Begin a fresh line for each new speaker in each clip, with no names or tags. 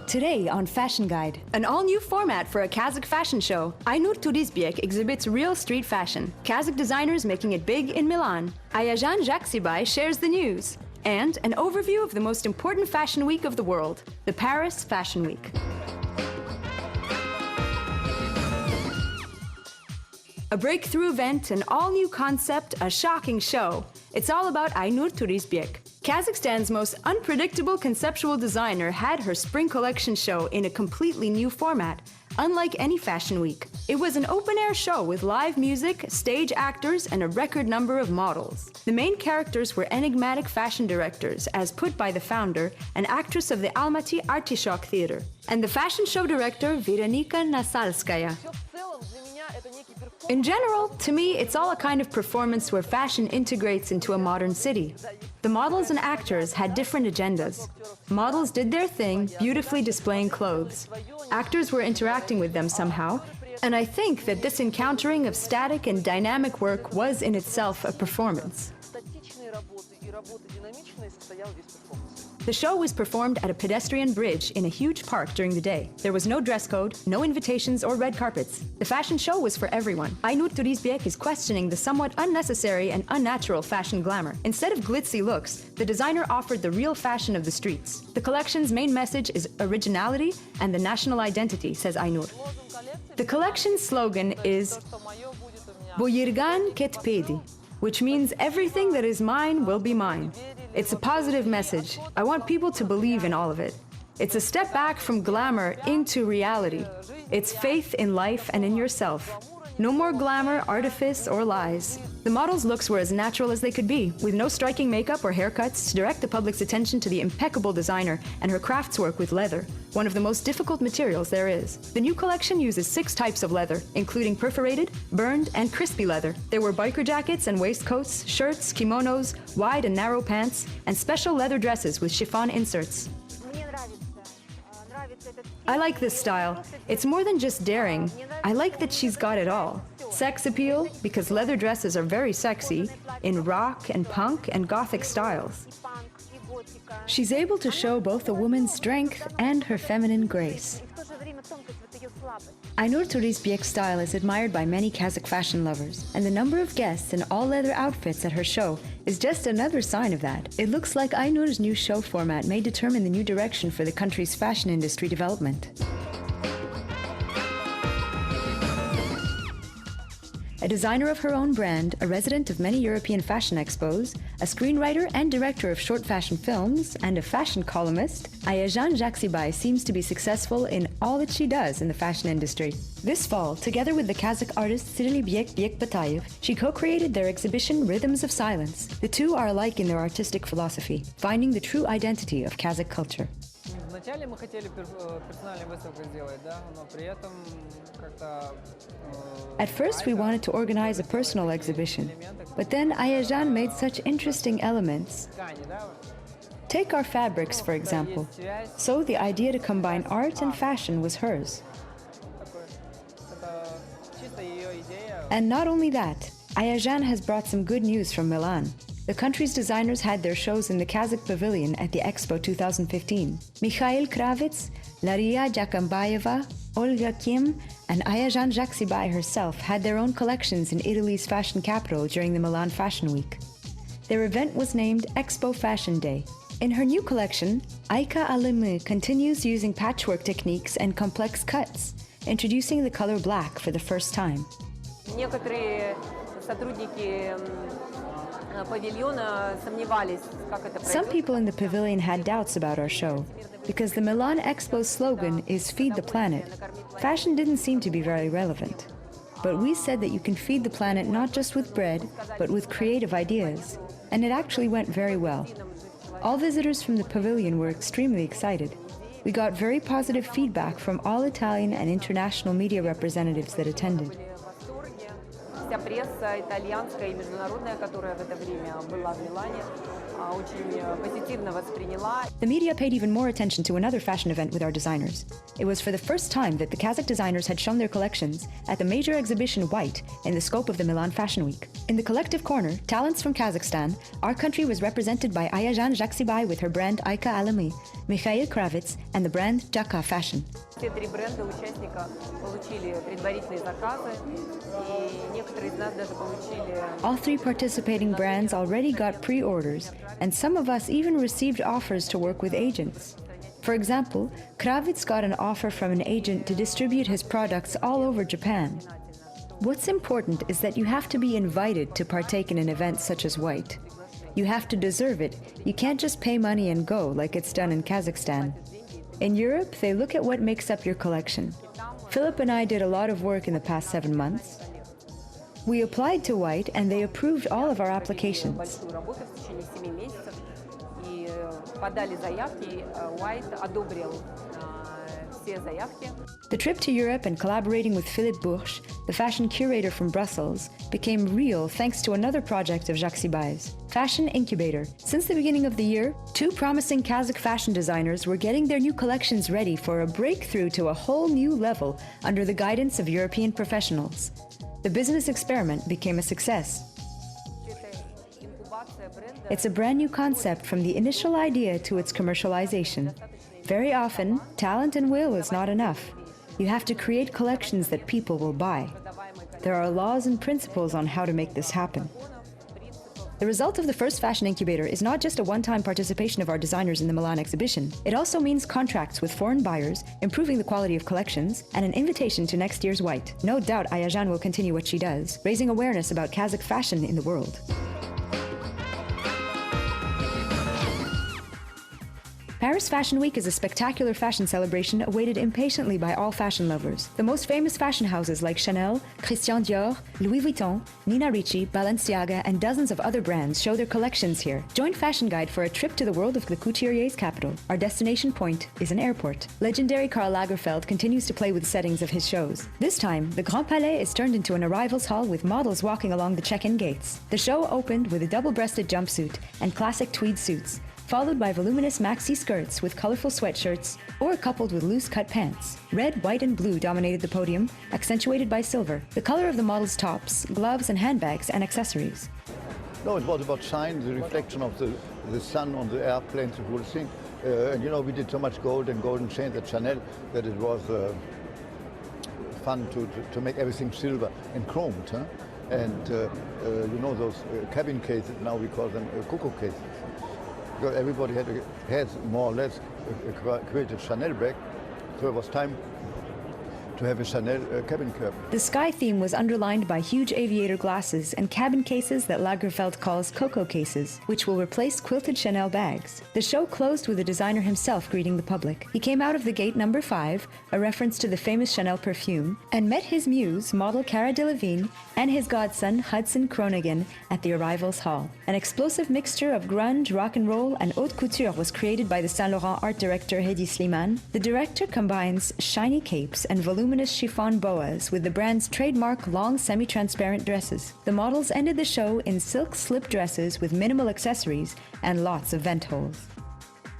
Today on Fashion Guide, an all-new format for a Kazakh fashion show. Ainur Turisbek exhibits real street fashion. Kazakh designers making it big in Milan. Ayazhan Zhaksybai shares the news. And an overview of the most important fashion week of the world, the Paris Fashion Week. A breakthrough event, an all-new concept, a shocking show. It's all about Ainur Turisbek. Kazakhstan's most unpredictable conceptual designer had her spring collection show in a completely new format, unlike any fashion week. It was an open-air show with live music, stage actors, and a record number of models. The main characters were enigmatic fashion directors, as put by the founder, an actress of the Almaty Artishock Theater, and the fashion show director Veronika Nasalskaya. In general, to me, it's all a kind of performance where fashion integrates into a modern city. The models and actors had different agendas. Models did their thing, beautifully displaying clothes. Actors were interacting with them somehow, and I think that this encountering of static and dynamic work was in itself a performance. The show was performed at a pedestrian bridge in a huge park during the day. There was no dress code, no invitations or red carpets. The fashion show was for everyone. Ainur Turisbek is questioning the somewhat unnecessary and unnatural fashion glamour. Instead of glitzy looks, the designer offered the real fashion of the streets. The collection's main message is originality and the national identity, says Ainur. The collection's slogan is "Boyirgan Ketpedi," which means everything that is mine will be mine. It's a positive message. I want people to believe in all of it. It's a step back from glamour into reality. It's faith in life and in yourself. No more glamour, artifice, or lies. The models' looks were as natural as they could be, with no striking makeup or haircuts to direct the public's attention to the impeccable designer and her craftswork with leather, one of the most difficult materials there is. The new collection uses 6 types of leather, including perforated, burned, and crispy leather. There were biker jackets and waistcoats, shirts, kimonos, wide and narrow pants, and special leather dresses with chiffon inserts. I like this style. It's more than just daring. I like that she's got it all. Sex appeal, because leather dresses are very sexy, in rock and punk and gothic styles. She's able to show both a woman's strength and her feminine grace. Ainur Turisbek's style is admired by many Kazakh fashion lovers, and the number of guests in all-leather outfits at her show is just another sign of that. It looks like Ainur's new show format may determine the new direction for the country's fashion industry development. A designer of her own brand, a resident of many European fashion expos, a screenwriter and director of short fashion films, and a fashion columnist, Ayazhan Zhaksybai seems to be successful in all that she does in the fashion industry. This fall, together with the Kazakh artist Jibek Batayev, she co-created their exhibition Rhythms of Silence. The two are alike in their artistic philosophy, finding the true identity of Kazakh culture. At first, we wanted to organize a personal exhibition, but then Ayazhan made such interesting elements. Take our fabrics, for example. So the idea to combine art and fashion was hers. And not only that, Ayazhan has brought some good news from Milan. The country's designers had their shows in the Kazakh pavilion at the Expo 2015. Mikhail Kravitz, Laria Jakambayeva, Olga Kim, and Ayazhan Zhaksybai herself had their own collections in Italy's fashion capital during the Milan Fashion Week. Their event was named Expo Fashion Day. In her new collection, Ayka Alimi continues using patchwork techniques and complex cuts, introducing the color black for the first time. Some people in the pavilion had doubts about our show, because the Milan Expo's slogan is "Feed the Planet." Fashion didn't seem to be very relevant. But we said that you can feed the planet not just with bread, but with creative ideas. And it actually went very well. All visitors from the pavilion were extremely excited. We got very positive feedback from all Italian and international media representatives that attended. Вся пресса итальянская и международная, которая в это время была в Милане, очень позитивно восприняла. The media paid even more attention to another fashion event with our designers. It was for the first time that the Kazakh designers had shown their collections at the major exhibition White in the scope of the Milan Fashion Week. In the collective corner, Talents from Kazakhstan, our country was represented by Ayazhan Zhaksybai with her brand Ayka Alimi, Mikhail Kravitz, and the brand Jaka Fashion.
Все три бренда участника получили предварительные заказы, и некоторые из нас даже получили.
All three participating brands already got pre-orders, and some of us even received offers to work with agents. For example, Kravitz got an offer from an agent to distribute his products all over Japan. What's important is that you have to be invited to partake in an event such as White. You have to deserve it. You can't just pay money and go like it's done in Kazakhstan. In Europe, they look at what makes up your collection. Philip and I did a lot of work in the past 7 months. We applied to White and they approved all of our applications. The trip to Europe and collaborating with Philippe Bourges, the fashion curator from Brussels, became real thanks to another project of Zhaksybai's, Fashion Incubator. Since the beginning of the year, 2 promising Kazakh fashion designers were getting their new collections ready for a breakthrough to a whole new level under the guidance of European professionals. The business experiment became a success. It's a brand new concept from the initial idea to its commercialization. Very often, talent and will is not enough. You have to create collections that people will buy. There are laws and principles on how to make this happen. The result of the first Fashion Incubator is not just a one-time participation of our designers in the Milan exhibition. It also means contracts with foreign buyers, improving the quality of collections, and an invitation to next year's White. No doubt Ayazhan will continue what she does, raising awareness about Kazakh fashion in the world. Paris Fashion Week is a spectacular fashion celebration awaited impatiently by all fashion lovers. The most famous fashion houses like Chanel, Christian Dior, Louis Vuitton, Nina Ricci, Balenciaga, and dozens of other brands show their collections here. Join Fashion Guide for a trip to the world of the couturier's capital. Our destination point is an airport. Legendary Karl Lagerfeld continues to play with settings of his shows. This time, the Grand Palais is turned into an arrivals hall with models walking along the check-in gates. The show opened with a double-breasted jumpsuit and classic tweed suits, followed by voluminous maxi skirts with colorful sweatshirts or coupled with loose-cut pants. Red, white, and blue dominated the podium, accentuated by silver, the color of the models' tops, gloves, and handbags, and accessories.
No, it was about shine, the reflection of the sun on the airplanes, the whole thing. And you know, we did so much gold and golden chains at Chanel that it was fun to make everything silver and chromed. Huh? And you know, those cabin cases, now we call them cocoa cases. Because everybody has more or less created Chanel bag, so it was time to have a Chanel cabin curve.
The sky theme was underlined by huge aviator glasses and cabin cases that Lagerfeld calls cocoa cases, which will replace quilted Chanel bags. The show closed with the designer himself greeting the public. He came out of the gate number 5, a reference to the famous Chanel perfume, and met his muse, model Cara Delevingne, and his godson Hudson Kronigan at the arrivals hall. An explosive mixture of grunge, rock and roll, and haute couture was created by the Saint Laurent art director Hedi Slimane. The director combines shiny capes and voluminous chiffon boas with the brand's trademark long semi-transparent dresses. The models ended the show in silk slip dresses with minimal accessories and lots of vent holes.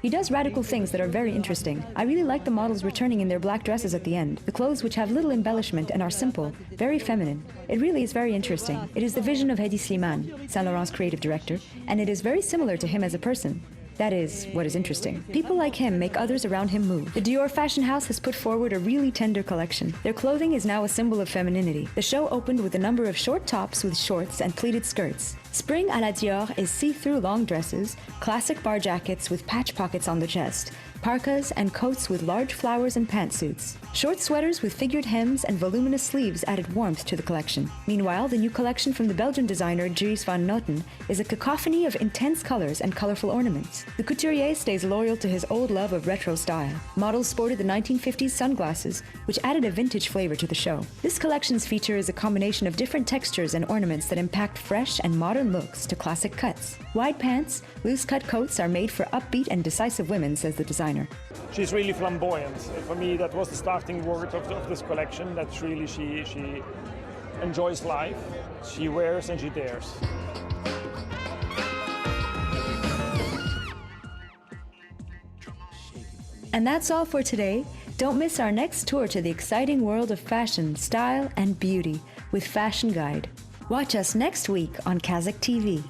He does radical things that are very interesting. I really like the models returning in their black dresses at the end, the clothes which have little embellishment and are simple, very feminine. It really is very interesting. It is the vision of Hedi Slimane, Saint Laurent's creative director, and it is very similar to him as a person. That is what is interesting. People like him make others around him move. The Dior fashion house has put forward a really tender collection. Their clothing is now a symbol of femininity. The show opened with a number of short tops with shorts and pleated skirts. Spring à la Dior is see-through long dresses, classic bar jackets with patch pockets on the chest, parkas and coats with large flowers and pantsuits. Short sweaters with figured hems and voluminous sleeves added warmth to the collection. Meanwhile, the new collection from the Belgian designer Dries van Noten is a cacophony of intense colors and colorful ornaments. The couturier stays loyal to his old love of retro style. Models sported the 1950s sunglasses, which added a vintage flavor to the show. This collection's feature is a combination of different textures and ornaments that impact fresh and modern looks to classic cuts. Wide pants, loose-cut coats are made for upbeat and decisive women, says the designer.
She's really flamboyant. For me, that was the starting word of this collection. That's really she enjoys life. She wears and she dares.
And that's all for today. Don't miss our next tour to the exciting world of fashion, style, and beauty with Fashion Guide. Watch us next week on Kazakh TV.